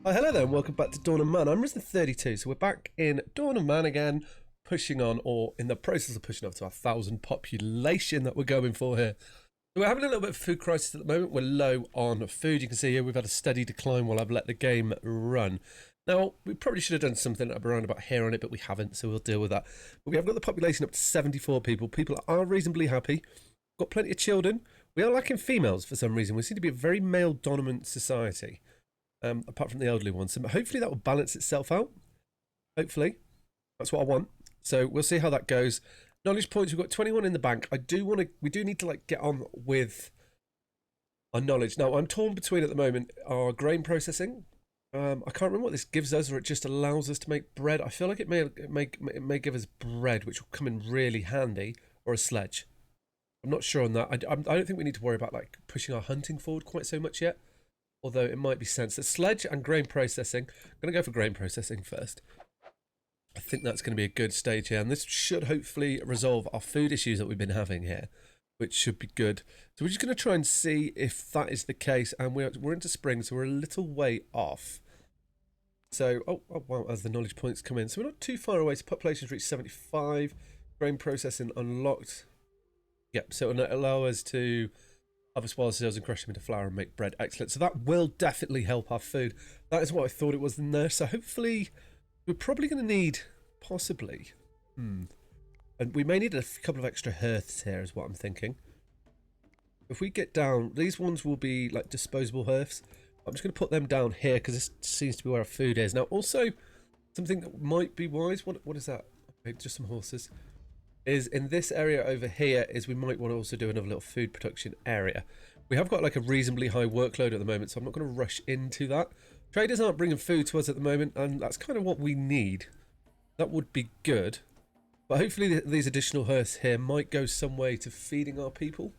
Oh, hello there and welcome back to Dawn of Man. I'm Risen32, so we're back in Dawn of Man again, pushing on, or in the process of pushing up to our 1,000 population that we're going for here. So we're having a little bit of food crisis at the moment. We're low on food. You can see here we've had a steady decline while I've let the game run. Now, we probably should have done something around about here on it, but we haven't, so we'll deal with that. But we have got the population up to 74 people. People are reasonably happy. We've got plenty of children. We are lacking females for some reason. We seem to be a very male-dominant society. Apart from the elderly ones. So hopefully that will balance itself out. Hopefully. That's what I want. So we'll see how that goes. Knowledge points, we've got 21 in the bank. We do need to get on with our knowledge. Now, I'm torn between at the moment our grain processing. I can't remember what this gives us, or it just allows us to make bread. I feel like it may give us bread, which will come in really handy, or a sledge. I'm not sure on that. I don't think we need to worry about pushing our hunting forward quite so much yet. Although it might be sense that sledge and grain processing. I'm going to go for grain processing first. I think that's going to be a good stage here. And this should hopefully resolve our food issues that we've been having here, which should be good. So we're just going to try and see if that is the case. And we're into spring, so we're a little way off. So, oh wow, as the knowledge points come in. So we're not too far away. So population's reached 75. Grain processing unlocked. Yep, so it'll allow us to harvest wild seals and crush them into flour and make bread. Excellent. So that will definitely help our food. That is what I thought it was in there. So hopefully we're probably going to need, possibly, and we may need a couple of extra hearths here is what I'm thinking. If we get down, these ones will be like disposable hearths. I'm just going to put them down here because this seems to be where our food is. Now also, something that might be wise, what is that? Okay, just some horses. Is in this area over here is we might want to also do another little food production area. We have got like a reasonably high workload at the moment, so I'm not going to rush into that. Traders aren't bringing food to us at the moment, and that's kind of what we need. That would be good. But hopefully these additional hearths here might go some way to feeding our people.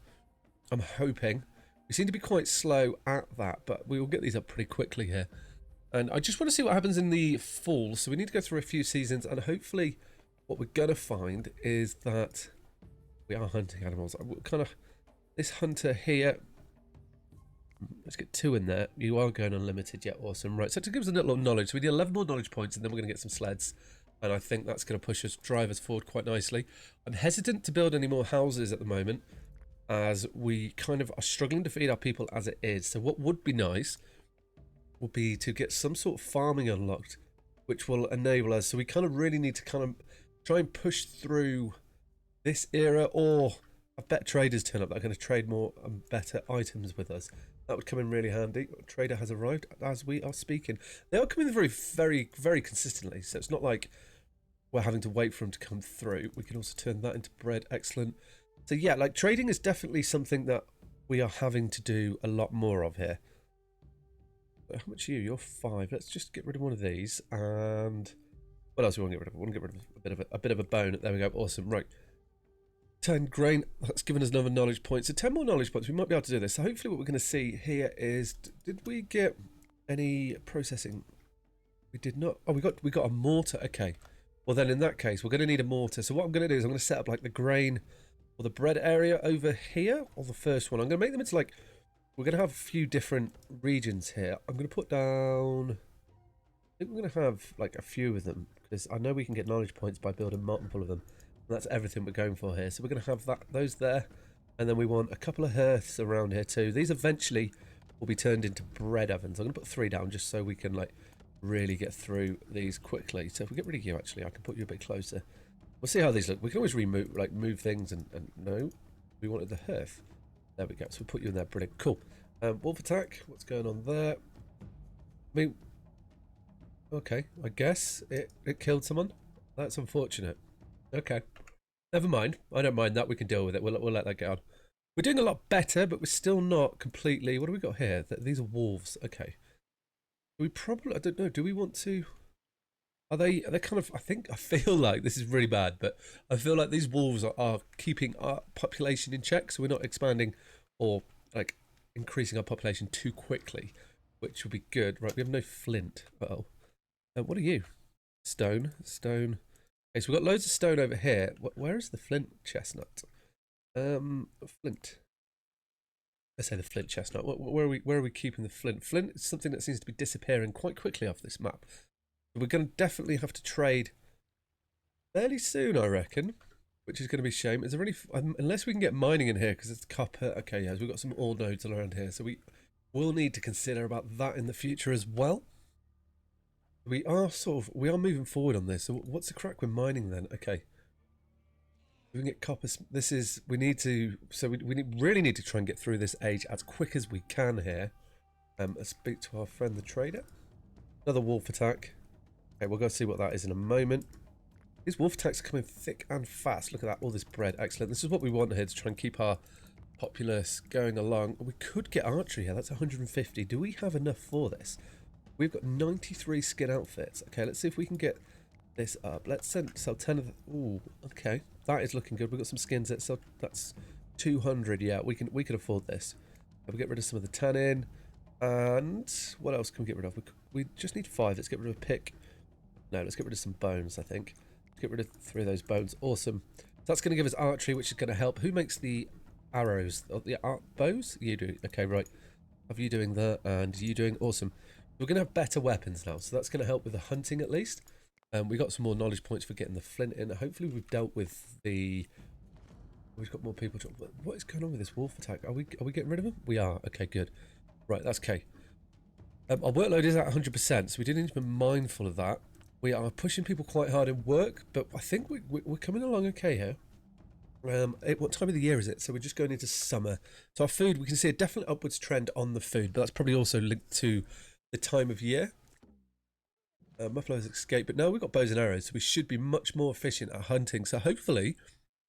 I'm hoping. We seem to be quite slow at that, but we will get these up pretty quickly here. And I just want to see what happens in the fall, so we need to go through a few seasons, and hopefully what we're going to find is that we are hunting animals. This hunter here, let's get 2 in there. You are going unlimited, yeah, awesome. Right, so to give us a little knowledge, so we need 11 more knowledge points and then we're going to get some sleds. And I think that's going to drive us forward quite nicely. I'm hesitant to build any more houses at the moment as we kind of are struggling to feed our people as it is. So what would be nice would be to get some sort of farming unlocked, which will enable us. So we kind of really need to kind of try and push through this era, or have better traders turn up that are going to trade more and better items with us. That would come in really handy. A trader has arrived as we are speaking. They are coming very, very, very consistently, so it's not like we're having to wait for them to come through. We can also turn that into bread. Excellent. So yeah, like trading is definitely something that we are having to do a lot more of here. But how much are you? You're 5. Let's just get rid of one of these. And what else do we want to get rid of? We want to get rid of a bit of a bone. There we go. Awesome. Right. 10 grain. That's given us another knowledge point. So 10 more knowledge points. We might be able to do this. So hopefully what we're going to see here is, did we get any processing? We did not. Oh, we got a mortar. Okay. Well, then in that case, we're going to need a mortar. So what I'm going to do is I'm going to set up like the grain or the bread area over here, or the first one. I'm going to make them into like, we're going to have a few different regions here. I'm going to put down, I think we're going to have like a few of them, because I know we can get knowledge points by building multiple of them. And that's everything we're going for here. So we're going to have those there. And then we want a couple of hearths around here too. These eventually will be turned into bread ovens. I'm going to put 3 down just so we can like really get through these quickly. So if we get rid of you, actually, I can put you a bit closer. We'll see how these look. We can always move things and no, we wanted the hearth. There we go. So we'll put you in there. Brilliant. Cool. Wolf attack. What's going on there? I mean, okay. I guess it killed someone. That's unfortunate. Okay. Never mind. I don't mind that. We can deal with it. We'll let that get on. We're doing a lot better, but we're still not completely. What do we got here? These are wolves. Okay. We probably, I don't know. Do we want to? Are they kind of, I feel like this is really bad, but I feel like these wolves are keeping our population in check, so we're not expanding or like increasing our population too quickly, which will be good. Right, we have no flint. Uh-oh. What are you? Stone. Okay, so we've got loads of stone over here. Where is the flint chestnut? Flint. Let's say the flint chestnut. Where are we keeping the flint? Flint is something that seems to be disappearing quite quickly off this map. We're going to definitely have to trade fairly soon, I reckon, which is going to be a shame. Is there any, unless we can get mining in here because it's copper. Okay, yes, we've got some ore nodes around here, so we will need to consider about that in the future as well. We are moving forward on this. So what's the crack with mining then? Okay. We can get copper. We need to, so we really need to try and get through this age as quick as we can here. Let's speak to our friend the trader. Another wolf attack. Okay, we'll go see what that is in a moment. These wolf attacks are coming thick and fast. Look at that, all this bread. Excellent. This is what we want here to try and keep our populace going along. We could get archery here. That's 150. Do we have enough for this? We've got 93 skin outfits. Okay, let's see if we can get this up. Let's sell 10 of the... Ooh, okay. That is looking good. We've got some skins that sell... That's 200. Yeah, we can afford this. We'll get rid of some of the tannin. And what else can we get rid of? We just need 5. Let's get rid of a pick. No, let's get rid of some bones, I think. Get rid of 3 of those bones. Awesome. So that's going to give us archery, which is going to help. Who makes the arrows? The bows? You do. Okay, right. Have you doing that and you doing... Awesome. We're going to have better weapons now, so that's going to help with the hunting at least. We got some more knowledge points for getting the flint in. Hopefully we've dealt with the... We've got more people to... What is going on with this wolf attack? Are we getting rid of them? We are. Okay, good. Right, that's okay. Our workload is at 100%, so we do need to be mindful of that. We are pushing people quite hard in work, but I think we're coming along okay here. What time of the year is it? So we're just going into summer. So our food, we can see a definite upwards trend on the food, but that's probably also linked to the time of year. Muffalo's escape, but no, we've got bows and arrows, so we should be much more efficient at hunting. So hopefully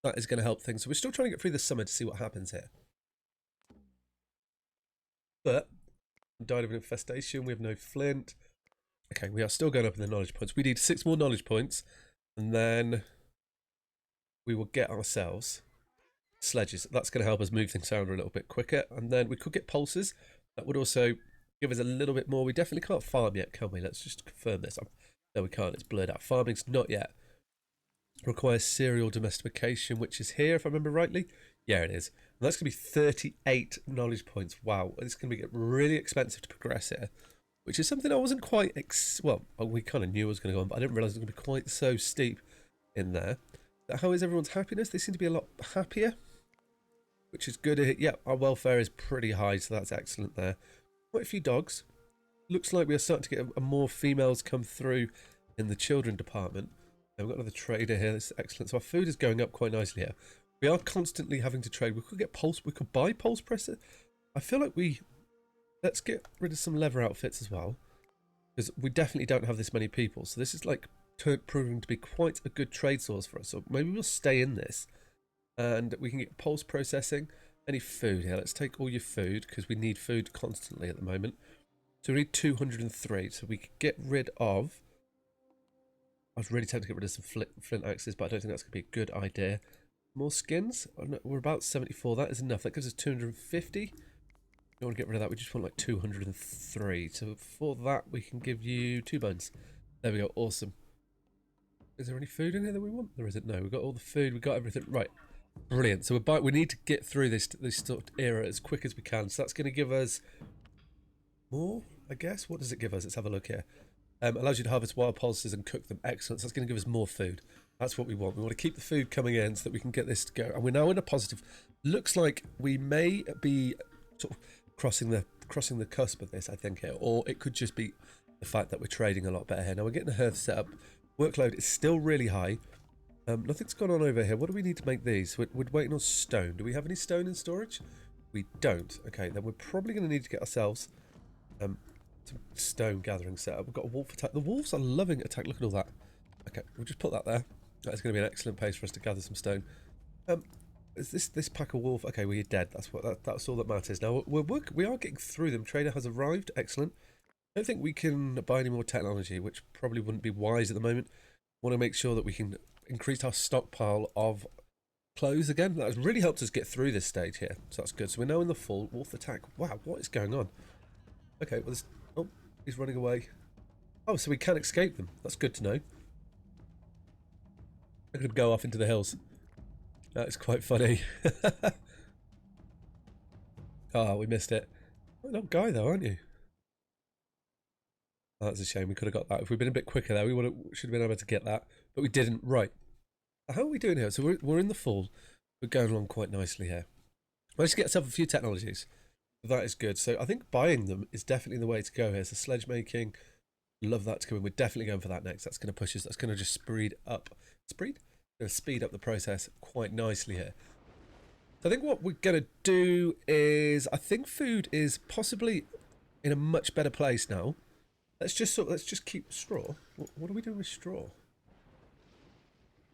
that is going to help things. So we're still trying to get through the summer to see what happens here. But died of an infestation. We have no flint. Okay, we are still going up in the knowledge points. We need 6 more knowledge points, and then we will get ourselves sledges. That's going to help us move things around a little bit quicker. And then we could get pulses. That would also give us a little bit more. We definitely can't farm yet, can we? Let's just confirm this. No, we can't. It's blurred out. Farming's not yet. Requires serial domestication, which is here, if I remember rightly. Yeah, it is. And that's going to be 38 knowledge points. Wow. It's going to be really expensive to progress here, which is something I wasn't quite... Well, we kind of knew it was going to go on, but I didn't realise it was going to be quite so steep in there. How is everyone's happiness? They seem to be a lot happier, which is good. Yeah, our welfare is pretty high, so that's excellent there. Quite a few dogs. Looks like we are starting to get more females come through in the children department. And we've got another trader here. This is excellent. So our food is going up quite nicely here. We are constantly having to trade. We could get pulse. We could buy pulse presser. I feel like let's get rid of some leather outfits as well, because we definitely don't have this many people. So this is like proving to be quite a good trade source for us. So maybe we'll stay in this, and we can get pulse processing. Any food here? Let's take all your food, because we need food constantly at the moment. So we need 203. So we could get rid of... I was really tempted to get rid of some flint axes, but I don't think that's going to be a good idea. More skins? Oh, no, we're about 74. That is enough. That gives us 250. Don't want to get rid of that. We just want like 203. So for that, we can give you 2 bones. There we go. Awesome. Is there any food in here that we want? There isn't. No, we've got all the food. We've got everything. Right. Brilliant. So we need to get through this sort of era as quick as we can. So that's going to give us more, I guess. What does it give us? Let's have a look here. Allows you to harvest wild pulses and cook them. Excellent. So that's going to give us more food. That's what we want. We want to keep the food coming in so that we can get this to go. And we're now in a positive. Looks like we may be sort of crossing the cusp of this, I think, here. Or it could just be the fact that we're trading a lot better here. Now we're getting the hearth set up. Workload is still really high. Nothing's gone on over here. What do we need to make these? We're waiting on stone. Do we have any stone in storage? We don't. Okay, then we're probably going to need to get ourselves some stone gathering set up. We've got a wolf attack. The wolves are loving attack. Look at all that. Okay, we'll just put that there. That's going to be an excellent pace for us to gather some stone. Is this pack of wolf? Okay, well, you're dead. That's all that matters. Now we are getting through them. Trader has arrived. Excellent. I don't think we can buy any more technology, which probably wouldn't be wise at the moment. Want to make sure that we can increase our stockpile of clothes again. That has really helped us get through this stage here, so that's good. So we're now in the full wolf attack. Wow, what is going on? Okay, well, oh, he's running away. Oh, so we can escape them. That's good to know. Look at him go off into the hills. That is quite funny. Oh, we missed it. You're not Guy though, aren't you? Oh, that's a shame. We could have got that. If we'd been a bit quicker there, should have been able to get that. But we didn't. Right. How are we doing here? So we're in the fall. We're going along quite nicely here. Managed to get ourselves a few technologies. That is good. So I think buying them is definitely the way to go here. So sledge making, love that to come in. We're definitely going for that next. That's going to push us. That's going to just speed up the process quite nicely here. So I think what we're going to do is, I think food is possibly in a much better place now. Let's just keep straw. What are we doing with straw?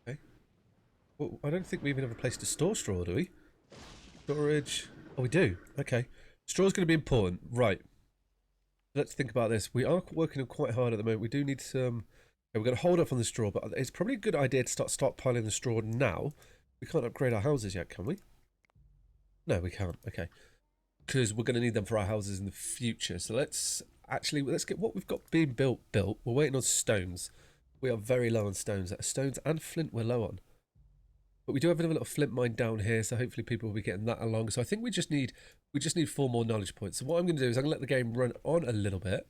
Okay. Well, I don't think we even have a place to store straw, do we? Storage. Oh, we do. Okay. Straw's going to be important. Right. Let's think about this. We are working quite hard at the moment. We do need some... Okay, we're going to hold off on the straw, but it's probably a good idea to start stockpiling the straw now. We can't upgrade our houses yet, can we? No, we can't. Okay. Because we're going to need them for our houses in the future. So let's get what we've got being built. We're waiting on stones. We are very low on stones. Stones and flint we're low on. But we do have a little flint mine down here, so hopefully people will be getting that along. So I think we just need 4 more knowledge points. So what I'm going to do is I'm going to let the game run on a little bit,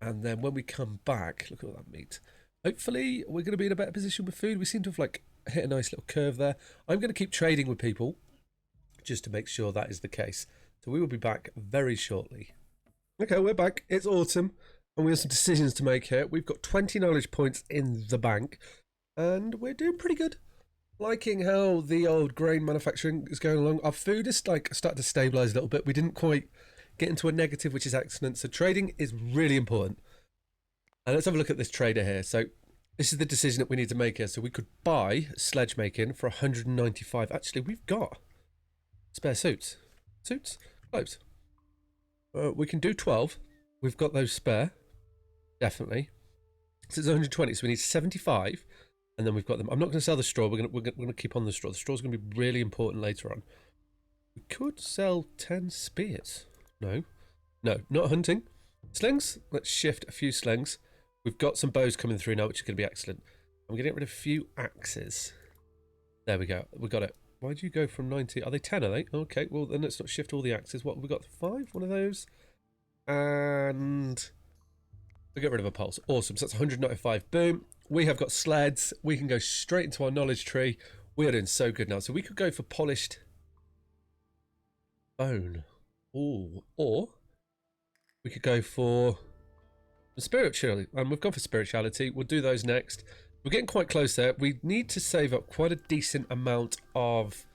and then when we come back, look at all that meat. Hopefully we're going to be in a better position with food. We seem to have like hit a nice little curve there. I'm going to keep trading with people just to make sure that is the case. So we will be back very shortly. Okay, we're back. It's autumn, and we have some decisions to make here. We've got 20 knowledge points in the bank, and we're doing pretty good. Liking how the old grain manufacturing is going along. Our food is like starting to stabilise a little bit. We didn't quite get into a negative, which is excellent. So trading is really important. And let's have a look at this trader here. So this is the decision that we need to make here. So we could buy sledge making for 195. Actually, we've got spare suits. Clothes. We can do 12. We've got those spare. Definitely. So it's 120. So we need 75. And then we've got them. I'm not going to sell the straw. We're going to keep on the straw. The straw's going to be really important later on. We could sell 10 spears. No, not hunting. Slings. Let's shift a few slings. We've got some bows coming through now, which is going to be excellent. I'm going to get rid of a few axes. There we go. We got it. Why do you go from 90? Are they 10? Are they? Okay. Well, then let's not shift all the axes. What have we got? 5. One of those. And we get rid of a pulse. Awesome. So that's 195. Boom. We have got sleds. We can go straight into our knowledge tree. We are doing so good now. So we could go for polished bone. Ooh. Or we could go for spirituality. We've gone for spirituality. We'll do those next. We're getting quite close there. We need to save up quite a decent amount of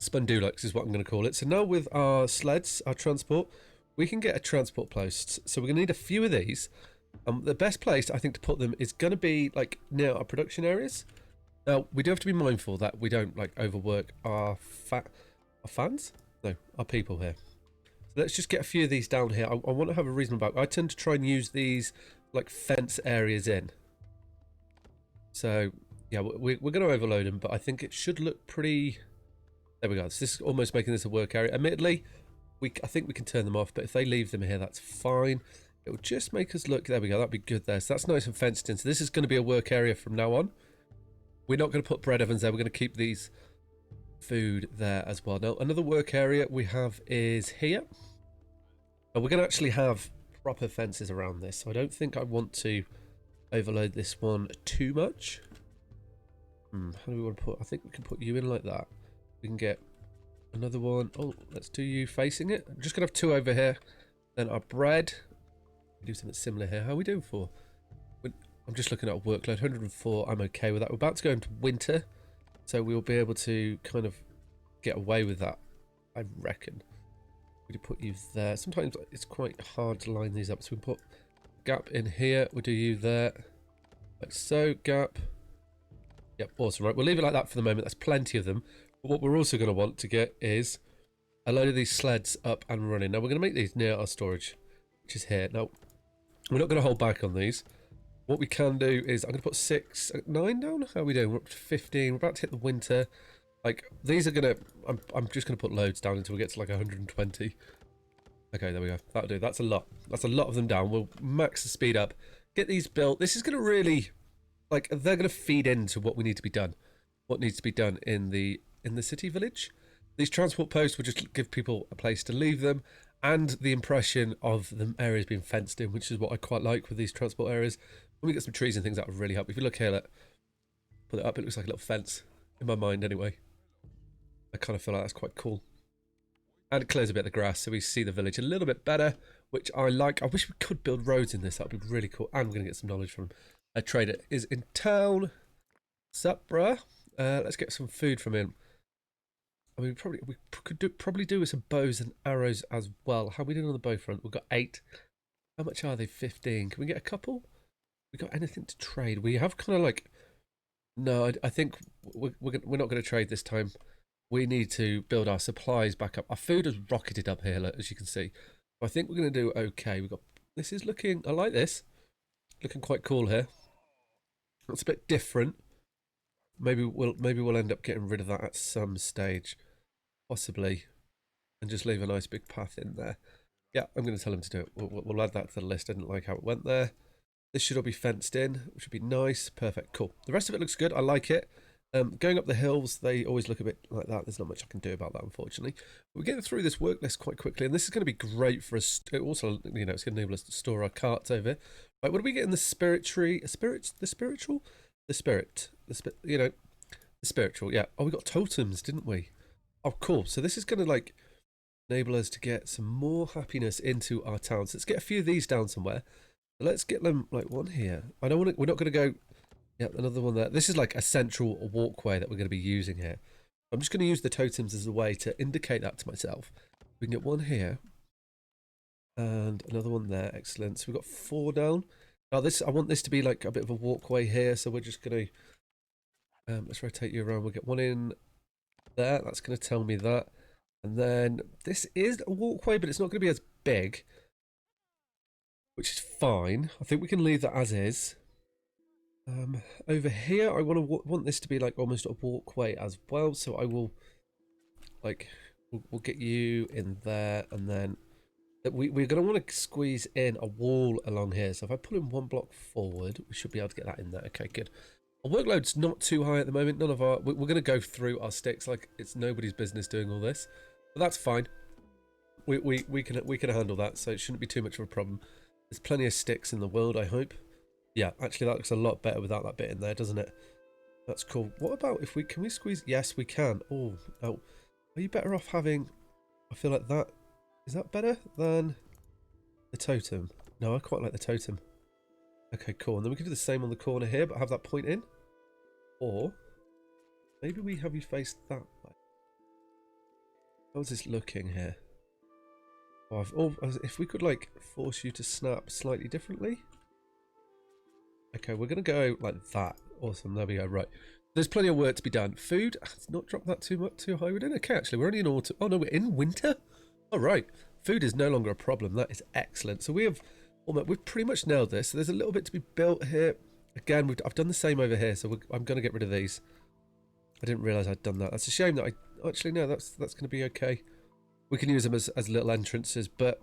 spundulux is what I'm going to call it. So now with our sleds, our transport, we can get a transport post. So we're going to need a few of these. The best place, I think, to put them is going to be like near our production areas. Now, we do have to be mindful that we don't like overwork our fans. No, our people here. So let's just get a few of these down here. I want to have a reasonable back. I tend to try and use these like fence areas in. So yeah, we're going to overload them, but I think it should look pretty. There we go. So this is almost making this a work area. Admittedly, I think we can turn them off, but if they leave them here, that's fine. It will just make us look. There we go. That'd be good there. So that's nice and fenced in. So this is going to be a work area from now on. We're not going to put bread ovens there. We're going to keep these food there as well. Now, another work area we have is here. And we're going to actually have proper fences around this. So I don't think I want to overload this one too much. How do we want to put? I think we can put you in like that. We can get another one. Oh, let's do you facing it. I'm just going to have 2 over here. Then our bread. Do something similar here. How are we doing for? I'm just looking at a workload. 104. I'm okay with that. We're about to go into winter, so we'll be able to kind of get away with that, I reckon. We could put you there. Sometimes it's quite hard to line these up, so we can put gap in here. We'll do you there, like so. Gap. Yep, awesome. Right, we'll leave it like that for the moment. That's plenty of them. But what we're also going to want to get is a load of these sleds up and running. Now we're going to make these near our storage, which is here. Now, we're not going to hold back on these. What we can do is I'm going to put 9 down. How are we doing? We're up to 15. We're about to hit the winter. Like, these are going to... I'm just going to put loads down until we get to like 120. Okay, there we go. That'll do. That's a lot. That's a lot of them down. We'll max the speed up. Get these built. This is going to really... Like, they're going to feed into what we need to be done. What needs to be done in the city village. These transport posts will just give people a place to leave them and the impression of the areas being fenced in, which is what I quite like with these transport areas. When we get some trees and things, that would really help. If you look here, look, put it up, it looks like a little fence, in my mind anyway. I kind of feel like that's quite cool. And it clears a bit of the grass, so we see the village a little bit better, which I like. I wish we could build roads in this. That would be really cool. And we're going to get some knowledge from a trader. Is in town. Sup, bruh? Let's get some food from him. I mean, we could probably do with some bows and arrows as well. How are we doing on the bow front? We've got 8. How much are they? 15. Can we get a couple? We got anything to trade? We have kind of like... No, I think we're not going to trade this time. We need to build our supplies back up. Our food has rocketed up here, as you can see. I think we're going to do okay. We've got... This is looking... I like this. Looking quite cool here. It's a bit different. Maybe we'll end up getting rid of that at some stage. Possibly. And just leave a nice big path in there. Yeah, I'm going to tell him to do it. We'll add that to the list. I didn't like how it went there. This should all be fenced in, which would be nice. Perfect. Cool. The rest of it looks good. I like it. Going up the hills, they always look a bit like that. There's not much I can do about that, unfortunately. We're getting through this work list quite quickly, and this is going to be great for us. Also, you know, it's going to enable us to store our carts over here. Right, what do we get in the spirit tree? The spiritual? You know, the spiritual, yeah. Oh, we got totems, didn't we? Oh, cool. So this is going to, like, enable us to get some more happiness into our towns. Let's get a few of these down somewhere. Let's get them, like, one here. I don't want to, we're not going to go... Yep, another one there. This is like a central walkway that we're going to be using here. I'm just going to use the totems as a way to indicate that to myself. We can get one here. And another one there. Excellent. So we've got 4 down. Now this, I want this to be like a bit of a walkway here. So we're just going to... let's rotate you around. We'll get one in there. That's going to tell me that. And then this is a walkway, but it's not going to be as big. Which is fine. I think we can leave that as is. Over here, I want this to be like almost a walkway as well. So I will, like, we'll get you in there, and then we're going to want to squeeze in a wall along here. So if I pull in 1 block forward, we should be able to get that in there. Okay, good. Our workload's not too high at the moment. None of our we're going to go through our sticks like it's nobody's business doing all this, but that's fine. We can handle that, so it shouldn't be too much of a problem. There's plenty of sticks in the world, I hope. Yeah, actually that looks a lot better without that bit in there, doesn't it? That's cool. What about if can we squeeze? Yes, we can. Oh, are you better off having... I feel like that... Is that better than the totem? No, I quite like the totem. Okay, cool. And then we can do the same on the corner here, but have that point in. Or maybe we have you face that way. How's this looking here? Oh, if we could, like, force you to snap slightly differently. Okay, we're going to go like that. Awesome, there we go. Right. There's plenty of work to be done. Food, let's not drop that too high. We're doing okay, actually. We're only in autumn. Oh, no, we're in winter? All right. Food is no longer a problem. That is excellent. So we've pretty much nailed this. So there's a little bit to be built here. Again, I've done the same over here, so I'm going to get rid of these. I didn't realise I'd done that. That's a shame that actually, no, that's going to be okay. We can use them as little entrances, but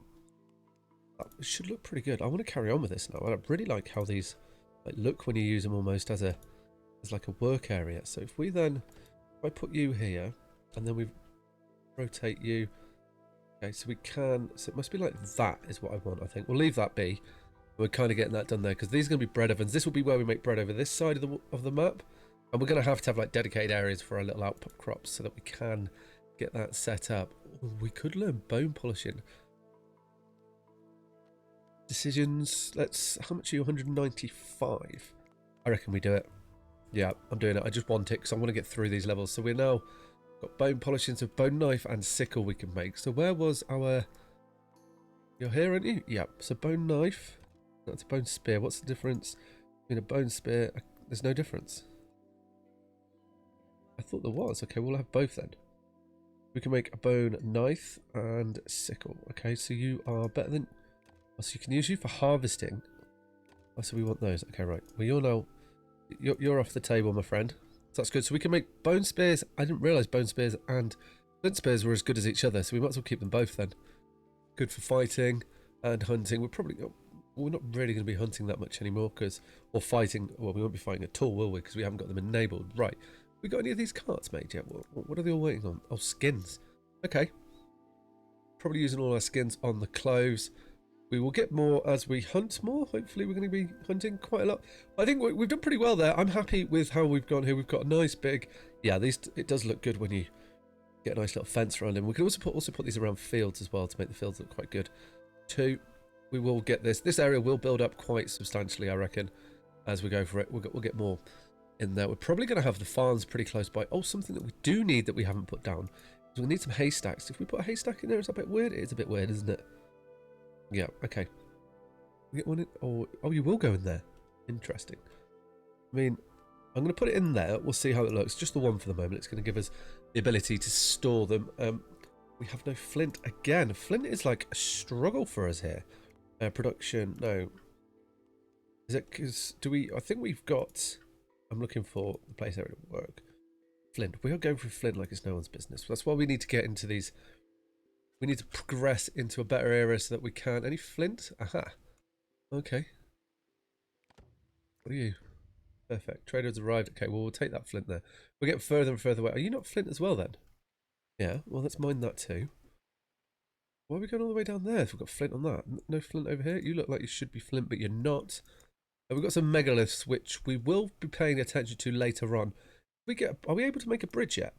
it should look pretty good. I want to carry on with this now. I really like how these... Like, look when you use them almost as like a work area. So if I put you here, and then we rotate you. Okay, so we can, so it must be like that is what I want, I think. We'll leave that be. We're kind of getting that done there, because these are going to be bread ovens. This will be where we make bread over this side of the map. And we're going to have like dedicated areas for our little output crops so that we can get that set up. Ooh, we could learn bone polishing. Decisions. How much are you? 195. I reckon we do it. Yeah, I'm doing it. I just want it because I want to get through these levels. So we're now got bone polishing, so bone knife and sickle we can make. So where was our... You're here, aren't you? Yeah. So bone knife. That's a bone spear. What's the difference between a bone spear? There's no difference. I thought there was. Okay, we'll have both then. We can make a bone knife and sickle. Okay, so you are better than... So you can use you for harvesting. Oh, so we want those. Okay, right. Well, you're off the table, my friend. So that's good. So we can make bone spears. I didn't realise bone spears and flint spears were as good as each other. So we might as well keep them both then. Good for fighting and hunting. We're not really going to be hunting that much anymore or fighting. Well, we won't be fighting at all, will we? Because we haven't got them enabled. Right. We got any of these carts made yet? What are they all waiting on? Oh, skins. Okay. Probably using all our skins on the clothes. We will get more as we hunt more. Hopefully we're going to be hunting quite a lot. I think we've done pretty well there. I'm happy with how we've gone here. We've got a nice big... Yeah, it does look good when you get a nice little fence around them. We can also put these around fields as well to make the fields look quite good. 2, we will get this. This area will build up quite substantially, I reckon, as we go for it. We'll get more in there. We're probably going to have the farms pretty close by. Oh, something that we do need that we haven't put down. So we need some haystacks. If we put a haystack in there, it's a bit weird. It is a bit weird, isn't it? Yeah, okay. We get one in, oh, you will go in there. Interesting. I mean, I'm going to put it in there. We'll see how it looks. Just the one for the moment. It's going to give us the ability to store them. We have no flint again. Flint is like a struggle for us here. Production, no. Is it because I think we've got, I'm looking for the place area to work. Flint. We are going through flint like it's no one's business. That's why we need to get into these. We need to progress into a better area so that we can. Any flint? Aha. Okay. What are you? Perfect. Trader's arrived. Okay, well, we'll take that flint there. We're getting further and further away. Are you not flint as well then? Yeah, well, let's mine that too. Why are we going all the way down there if we've got flint on that? No flint over here? You look like you should be flint, but you're not. And we've got some megaliths, which we will be paying attention to later on. Are we able to make a bridge yet?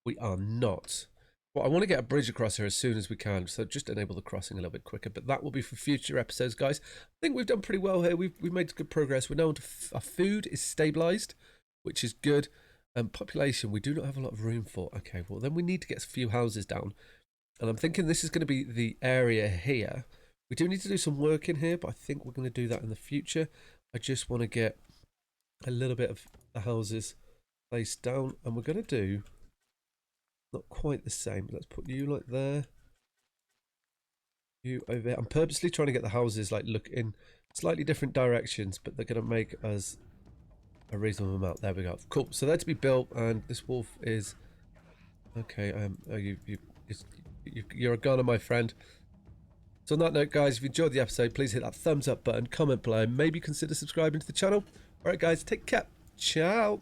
We are not. Well, I want to get a bridge across here as soon as we can, so just enable the crossing a little bit quicker. But that will be for future episodes, guys. I think we've done pretty well here. We've made good progress. We're now onto our food is stabilized, which is good. Population, we do not have a lot of room for. Okay, well, then we need to get a few houses down. And I'm thinking this is going to be the area here. We do need to do some work in here, but I think we're going to do that in the future. I just want to get a little bit of the houses placed down, and we're going to do not quite the same. Let's put you like there, you over there. I'm purposely trying to get the houses like look in slightly different directions, but they're going to make us a reasonable amount. There we go. Cool. So they're to be built, and this wolf is okay. You're a goner, my friend. So on that note, guys, if you enjoyed the episode, please hit that thumbs up button, comment below, maybe consider subscribing to the channel. All right, guys, take care. Ciao.